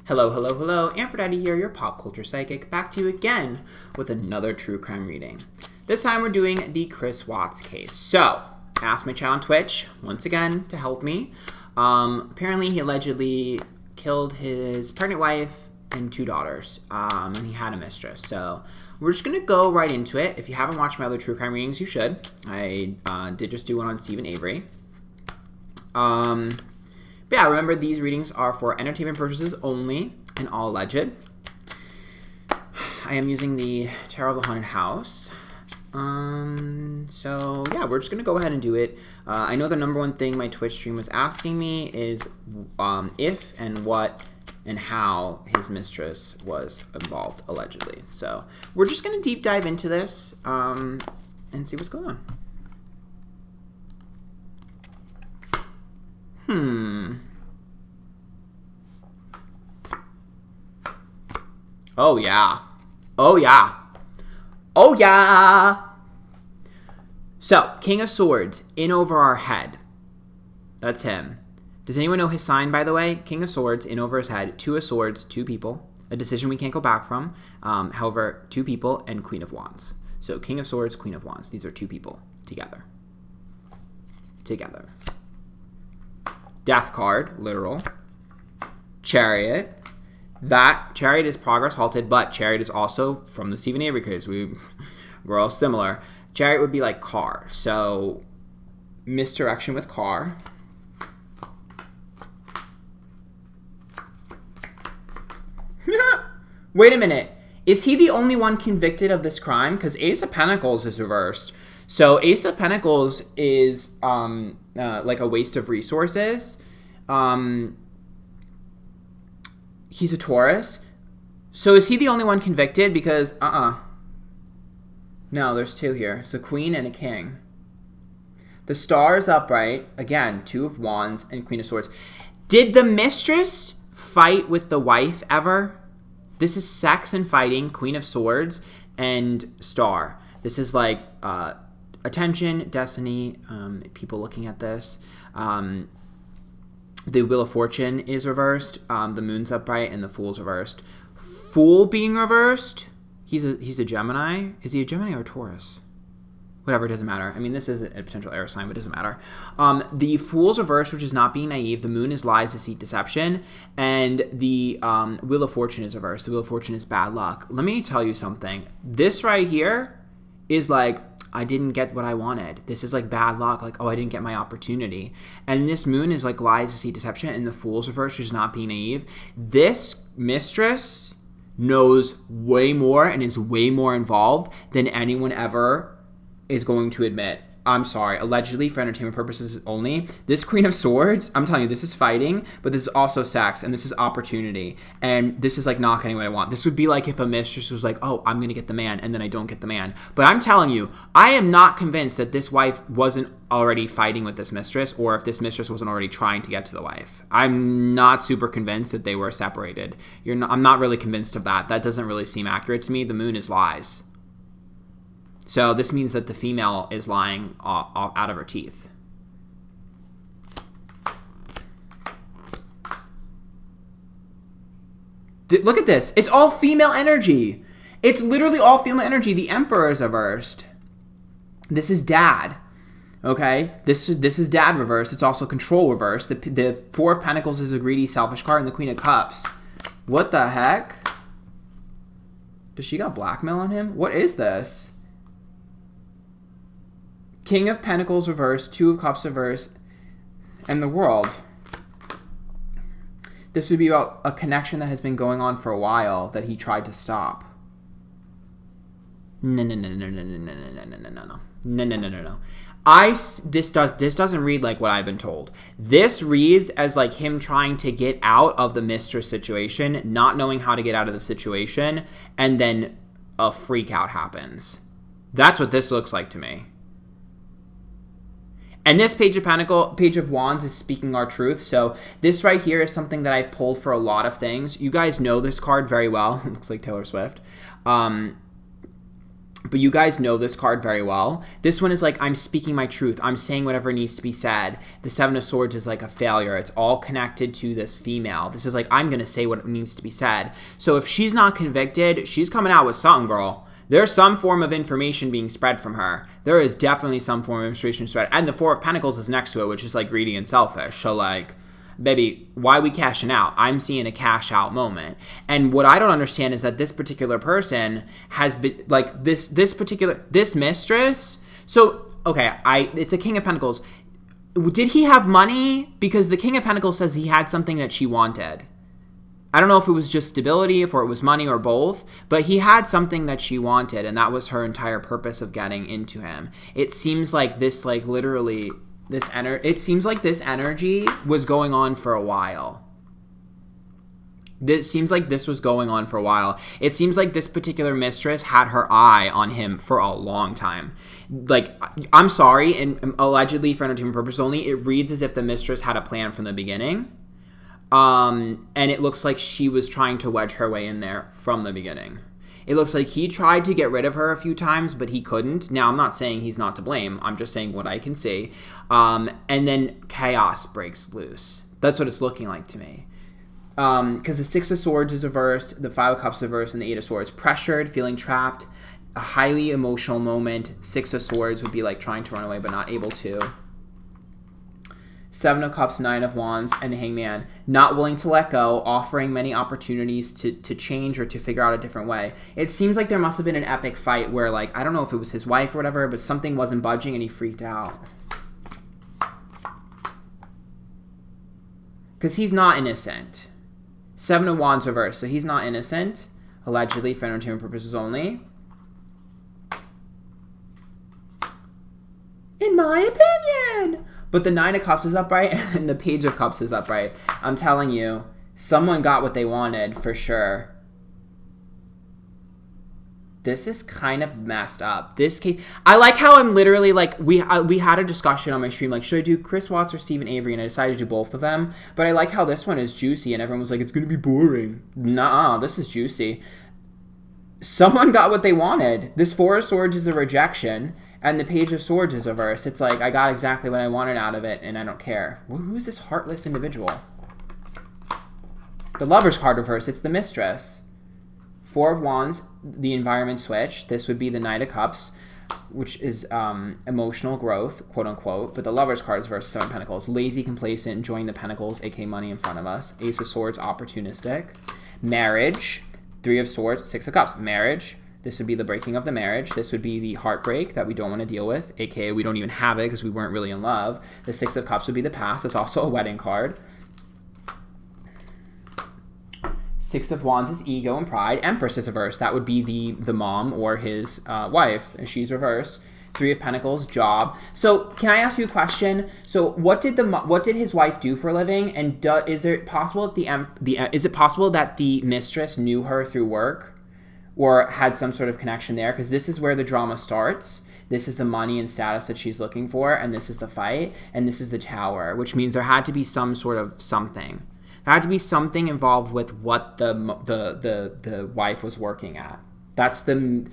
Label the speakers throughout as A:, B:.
A: Hello, hello, hello. Antphrodite here, your pop culture psychic, back to you again with another true crime reading. This time we're doing the Chris Watts case. So, I asked my chat on Twitch, once again, to help me. Apparently he allegedly killed his pregnant wife and 2 daughters, and he had a mistress. So, we're just going to go right into it. If you haven't watched my other true crime readings, you should. I did just do one on Stephen Avery. But yeah, remember these readings are for entertainment purposes only and all alleged. I am using the Tarot of the Haunted House. So yeah, we're just going to go ahead and do it. I know the number one thing my Twitch stream was asking me is if and what and how his mistress was involved, allegedly. So we're just going to deep dive into this and see what's going on. Oh, yeah. Oh, yeah. Oh, yeah. So, King of Swords, in over our head. That's him. Does anyone know his sign, by the way? King of Swords, in over his head. 2 of Swords, 2 people. A decision we can't go back from. However, 2 people and Queen of Wands. So, King of Swords, Queen of Wands. These are 2 people together. Death card, literal. Chariot. That Chariot is progress halted, but Chariot is also from the Stephen Avery case. We're all similar. Chariot would be like car. So misdirection with car. Wait a minute. Is he the only one convicted of this crime? Because Ace of Pentacles is reversed. So Ace of Pentacles is like a waste of resources. He's a Taurus. So is he the only one convicted? Because, no, there's 2 here. So Queen and a King. The Star is upright. Again, 2 of Wands and Queen of Swords. Did the mistress fight with the wife ever? This is sex and fighting, Queen of Swords and Star. This is like attention, destiny, people looking at this. The Wheel of Fortune is reversed. The Moon's upright and the Fool's reversed. Fool being reversed. He's a Gemini. Is he a Gemini or a Taurus? Whatever, it doesn't matter. I mean, this is a potential air sign, but it doesn't matter. The Fool's reversed, which is not being naive. The Moon is lies, deceit, deception. And the Wheel of Fortune is reversed. The Wheel of Fortune is bad luck. Let me tell you something. This right here is like, I didn't get what I wanted. This is like bad luck. Like, oh, I didn't get my opportunity. And this Moon is like lies, deceit, deception. And the Fool's reverse, which is not being naive. This mistress knows way more and is way more involved than anyone ever is going to admit. I'm sorry, allegedly for entertainment purposes only. This Queen of Swords, I'm telling you, this is fighting, but this is also sex, and this is opportunity, and this is like not getting what I want. This would be like if a mistress was like, oh, I'm going to get the man, and then I don't get the man. But I'm telling you, I am not convinced that this wife wasn't already fighting with this mistress, or if this mistress wasn't already trying to get to the wife. I'm not super convinced that they were separated. I'm not really convinced of that. That doesn't really seem accurate to me. The Moon is lies. So this means that the female is lying out of her teeth. Look at this. It's all female energy. It's literally all female energy. The Emperor is reversed. This is dad. Okay? This is dad reversed. It's also control reversed. The 4 of Pentacles is a greedy, selfish card, and the Queen of Cups. What the heck? Does she got blackmail on him? What is this? King of Pentacles reversed, 2 of Cups reversed, and the World. This would be about a connection that has been going on for a while that he tried to stop. No. This doesn't read like what I've been told. This reads as like him trying to get out of the mistress situation, not knowing how to get out of the situation, and then a freak out happens. That's what this looks like to me. And this Page of Wands is speaking our truth. So this right here is something that I've pulled for a lot of things. You guys know this card very well. It looks like Taylor Swift. But you guys know this card very well. This one is like, I'm speaking my truth. I'm saying whatever needs to be said. The Seven of Swords is like a failure. It's all connected to this female. This is like, I'm going to say what needs to be said. So if she's not convicted, she's coming out with something, girl. There's some form of information being spread from her. There is definitely some form of information spread. And the Four of Pentacles is next to it, which is like greedy and selfish. So like, baby, why are we cashing out? I'm seeing a cash out moment. And what I don't understand is that this particular person has been like this mistress. So, okay, it's a King of Pentacles. Did he have money? Because the King of Pentacles says he had something that she wanted. I don't know if it was just stability, if it was money, or both, but he had something that she wanted, and that was her entire purpose of getting into him. It seems like this, like, literally, it seems like this energy was going on for a while. It seems like this was going on for a while. It seems like this particular mistress had her eye on him for a long time. Like, I'm sorry, and allegedly for entertainment purposes only, it reads as if the mistress had a plan from the beginning. And it looks like she was trying to wedge her way in there from the beginning. It looks like he tried to get rid of her a few times, but he couldn't. Now, I'm not saying he's not to blame. I'm just saying what I can see. And then chaos breaks loose. That's what it's looking like to me. Because the Six of Swords is reversed, the Five of Cups is reversed, and the Eight of Swords. Pressured, feeling trapped, a highly emotional moment. Six of Swords would be like trying to run away but not able to. Seven of Cups, Nine of Wands, and Hangman. Not willing to let go, offering many opportunities to change or to figure out a different way. It seems like there must have been an epic fight where, like, I don't know if it was his wife or whatever, but something wasn't budging and he freaked out. Because he's not innocent. Seven of Wands reversed, so he's not innocent. Allegedly, for entertainment purposes only. In my opinion! But the Nine of Cups is upright and the Page of Cups is upright. I'm telling you, someone got what they wanted for sure. This is kind of messed up. This case, I like how I'm literally like, we had a discussion on my stream, like, should I do Chris Watts or Stephen Avery? And I decided to do both of them. But I like how this one is juicy and everyone was like, it's going to be boring. Nuh-uh, this is juicy. Someone got what they wanted. This Four of Swords is a rejection. And the Page of Swords is reversed. It's like, I got exactly what I wanted out of it, and I don't care. Who is this heartless individual? The Lover's card reversed. It's the Mistress. Four of Wands, the environment switch. This would be the Knight of Cups, which is emotional growth, quote-unquote. But the Lover's card is reversed. Seven of Pentacles. Lazy, complacent, enjoying the Pentacles, aka money in front of us. Ace of Swords, opportunistic. Marriage. Three of Swords, Six of Cups. Marriage. This would be the breaking of the marriage. This would be the heartbreak that we don't want to deal with, aka we don't even have it because we weren't really in love. The Six of Cups would be the past. It's also a wedding card. Six of Wands is ego and pride. Empress is reversed. That would be the mom or his wife, and she's reversed. Three of Pentacles, job. So can I ask you a question? So what did his wife do for a living? And is it possible that the mistress knew her through work? Or had some sort of connection there, because this is where the drama starts. This is the money and status that she's looking for, and this is the fight, and this is the Tower, which means there had to be some sort of something. There had to be something involved with what the wife was working at. That's the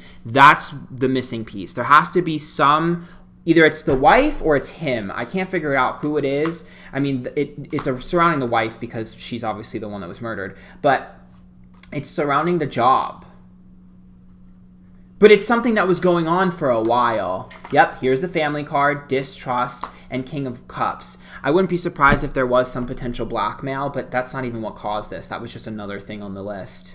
A: missing piece. There has to be some. Either it's the wife or it's him. I can't figure out who it is. I mean, it's surrounding the wife because she's obviously the one that was murdered, but it's surrounding the job. But it's something that was going on for a while. Yep, here's the family card, distrust, and King of Cups. I wouldn't be surprised if there was some potential blackmail, but that's not even what caused this. That was just another thing on the list.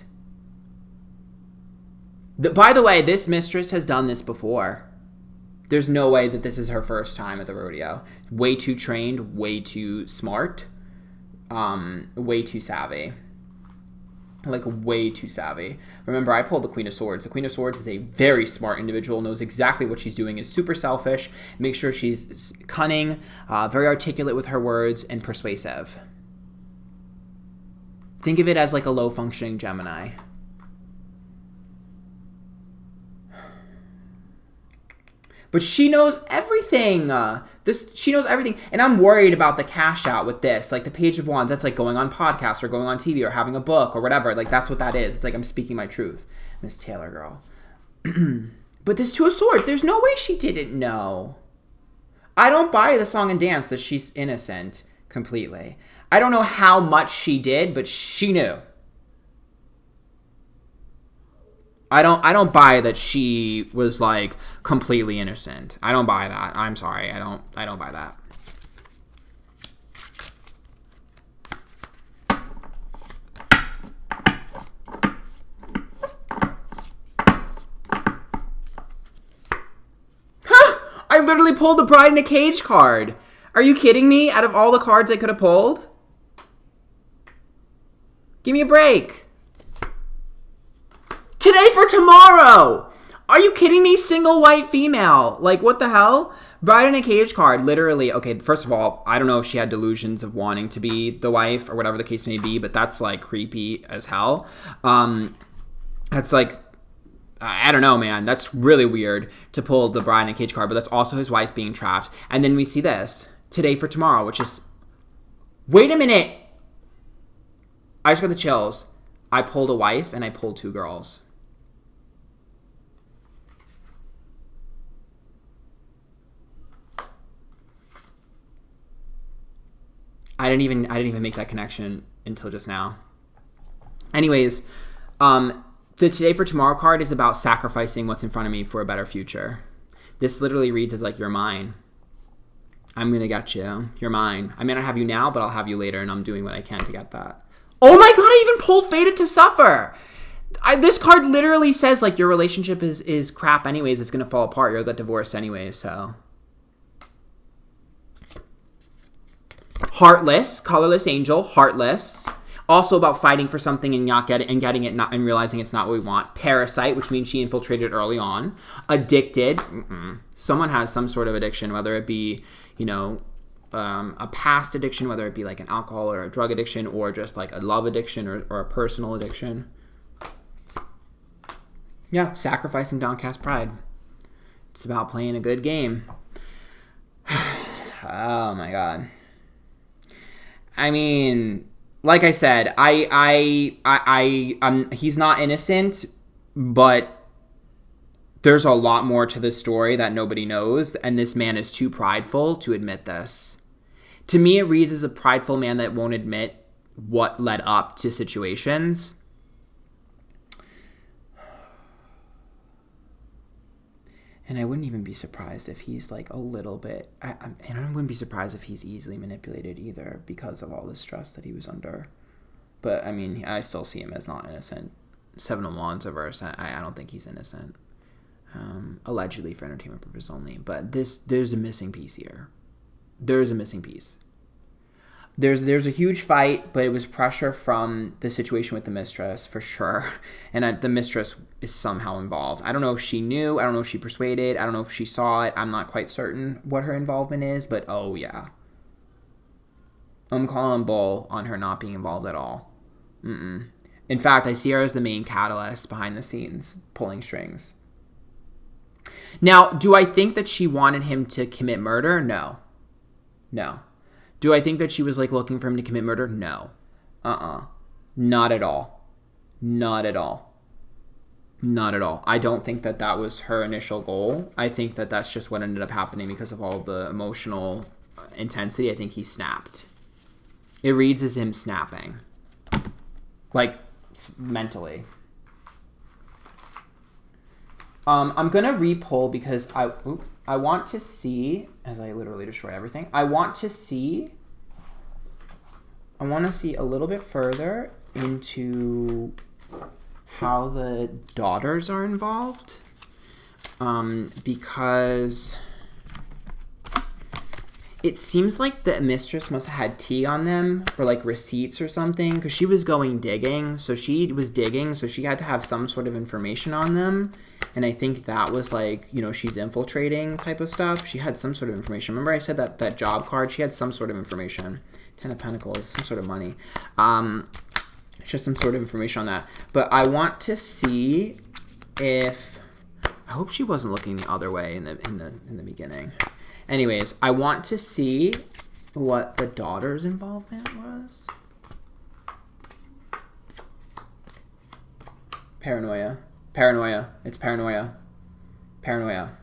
A: By the way, this mistress has done this before. There's no way that this is her first time at the rodeo. Way too trained, way too smart, way too savvy. Like, way too savvy. Remember, I pulled the Queen of Swords. The Queen of Swords is a very smart individual, knows exactly what she's doing, is super selfish, makes sure she's cunning, very articulate with her words, and persuasive. Think of it as like a low-functioning Gemini. But she knows everything. She knows everything. And I'm worried about the cash out with this. Like the Page of Wands, that's like going on podcasts or going on TV or having a book or whatever. Like that's what that is. It's like I'm speaking my truth. Miss Taylor girl. But this Two of Swords, there's no way she didn't know. I don't buy the song and dance that she's innocent completely. I don't know how much she did, but she knew. I don't buy that she was like completely innocent. I don't buy that. I'm sorry. I don't buy that. I literally pulled the Bride in a Cage card. Are you kidding me? Out of all the cards I could have pulled? Give me a break. Today for tomorrow. Are you kidding me? Single white female. Like, what the hell? Bride in a Cage card, literally. Okay, first of all, I don't know if she had delusions of wanting to be the wife or whatever the case may be, but that's, like, creepy as hell. That's, like, I don't know, man. That's really weird to pull the Bride in a Cage card, but that's also his wife being trapped. And then we see this, Today for Tomorrow, which is... Wait a minute! I just got the chills. I pulled a wife and I pulled two girls. I didn't even make that connection until just now. Anyways, the Today for Tomorrow card is about sacrificing what's in front of me for a better future. This literally reads as like, you're mine. I'm going to get you. You're mine. I may not have you now, but I'll have you later, and I'm doing what I can to get that. Oh my god, I even pulled Fated to Suffer! This card literally says, like, your relationship is crap anyways. It's going to fall apart. You'll get divorced anyways, so... Heartless. Colorless Angel. Heartless. Also about fighting for something and not getting it, and realizing it's not what we want. Parasite, which means she infiltrated early on. Addicted. Someone has some sort of addiction, whether it be, you know, a past addiction, whether it be like an alcohol or a drug addiction, or just like a love addiction or a personal addiction. Yeah, sacrificing downcast pride. It's about playing a good game. Oh my god. I mean... Like I said, he's not innocent, but there's a lot more to the story that nobody knows, and this man is too prideful to admit this. To me, it reads as a prideful man that won't admit what led up to situations. And I wouldn't even be surprised if he's like a little bit... and I wouldn't be surprised if he's easily manipulated either because of all the stress that he was under. But, I mean, I still see him as not innocent. Seven of Wands reverse, I don't think he's innocent. Allegedly for entertainment purposes only. But there's a missing piece here. There's a missing piece. There's a huge fight, but it was pressure from the situation with the Mistress, for sure. And the Mistress is somehow involved. I don't know if she knew. I don't know if she persuaded. I don't know if she saw it. I'm not quite certain what her involvement is, but oh, yeah. I'm calling bull on her not being involved at all. In fact, I see her as the main catalyst behind the scenes, pulling strings. Now, do I think that she wanted him to commit murder? No. No. Do I think that she was, like, looking for him to commit murder? No. Not at all. Not at all. Not at all. I don't think that that was her initial goal. I think that that's just what ended up happening because of all the emotional intensity. I think he snapped. It reads as him snapping. Like, mentally. I'm going to re-pull because I want to see, as I literally destroy everything, I want to see a little bit further into how the daughters are involved. Because it seems like the Mistress must have had tea on them for like receipts or something, because she was going digging. So she was digging, so she had to have some sort of information on them. And I think that was like, you know, she's infiltrating type of stuff. She had some sort of information. Remember I said that job card? She had some sort of information. Ten of Pentacles, some sort of money. She has some sort of information on that. But I want to see if... I hope she wasn't looking the other way in the beginning. Anyways, I want to see what the daughter's involvement was. Paranoia. Paranoia. It's Paranoia. Paranoia.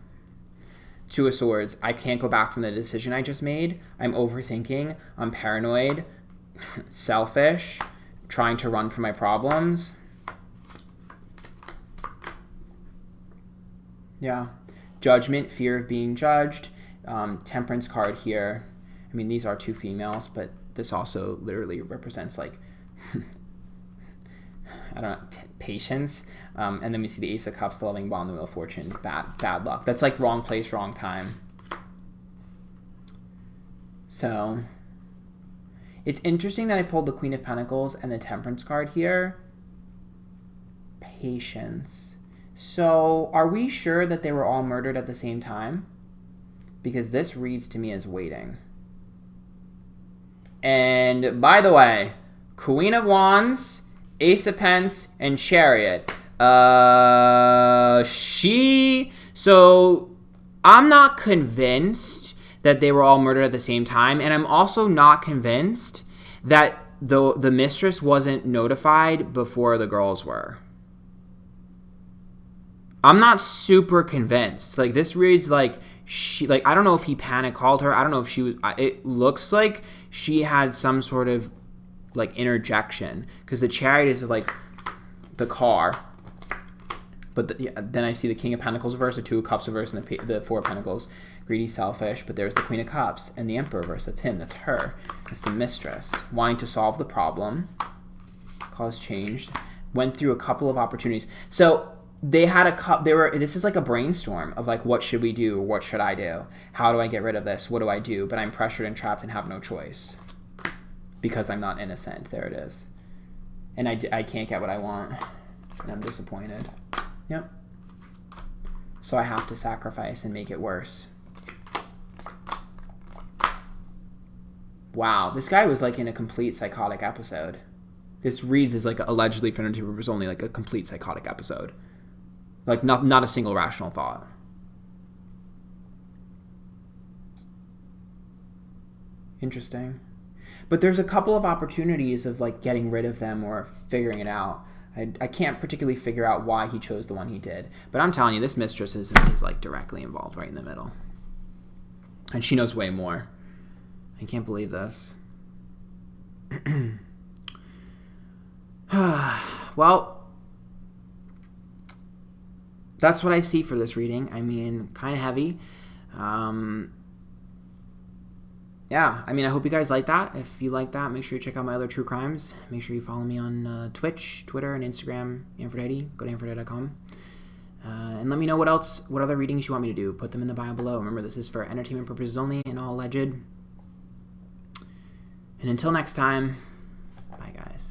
A: Two of Swords. I can't go back from the decision I just made. I'm overthinking. I'm paranoid. Selfish. Trying to run from my problems. Yeah. Judgment. Fear of being judged. Temperance card here. I mean, these are two females, but this also literally represents, like, I don't know, patience. And then we see the Ace of Cups, the Loving Bond, the Wheel of Fortune. Bad luck. That's like wrong place, wrong time. So it's interesting that I pulled the Queen of Pentacles and the Temperance card here. Patience. So are we sure that they were all murdered at the same time? Because this reads to me as waiting. And by the way, Queen of Wands, Ace of Pence, and Chariot. So I'm not convinced that they were all murdered at the same time, and I'm also not convinced that the mistress wasn't notified before the girls were. I'm not super convinced. Like, this reads like I don't know if he panic called her. I don't know if she was. It looks like she had some sort of like interjection, because the Chariot is like the car, but then I see the King of Pentacles reverse, the Two of Cups reverse, and the Four of Pentacles. Greedy, selfish, but there's the Queen of Cups and the Emperor reverse. That's him. That's her. That's the mistress, wanting to solve the problem, cause change, went through a couple of opportunities. So they had this is like a brainstorm of like, what should we do? What should I do? How do I get rid of this? What do I do? But I'm pressured and trapped and have no choice because I'm not innocent. There it is. And I can't get what I want. And I'm disappointed. Yep. So I have to sacrifice and make it worse. Wow. This guy was like in a complete psychotic episode. This reads as like allegedly for entertainment purposes only, like a complete psychotic episode. Like not a single rational thought. Interesting. But there's a couple of opportunities of like getting rid of them or figuring it out. I can't particularly figure out why he chose the one he did. But I'm telling you, this mistress is like directly involved right in the middle. And she knows way more. I can't believe this. Well, that's what I see for this reading. I mean, kind of heavy. Yeah, I mean, I hope you guys like that. If you like that, make sure you check out my other true crimes. Make sure you follow me on Twitch, Twitter, and Instagram, Antphrodite. Go to antphrodite.com. And let me know what other readings you want me to do. Put them in the bio below. Remember, this is for entertainment purposes only and all alleged. And until next time, bye, guys.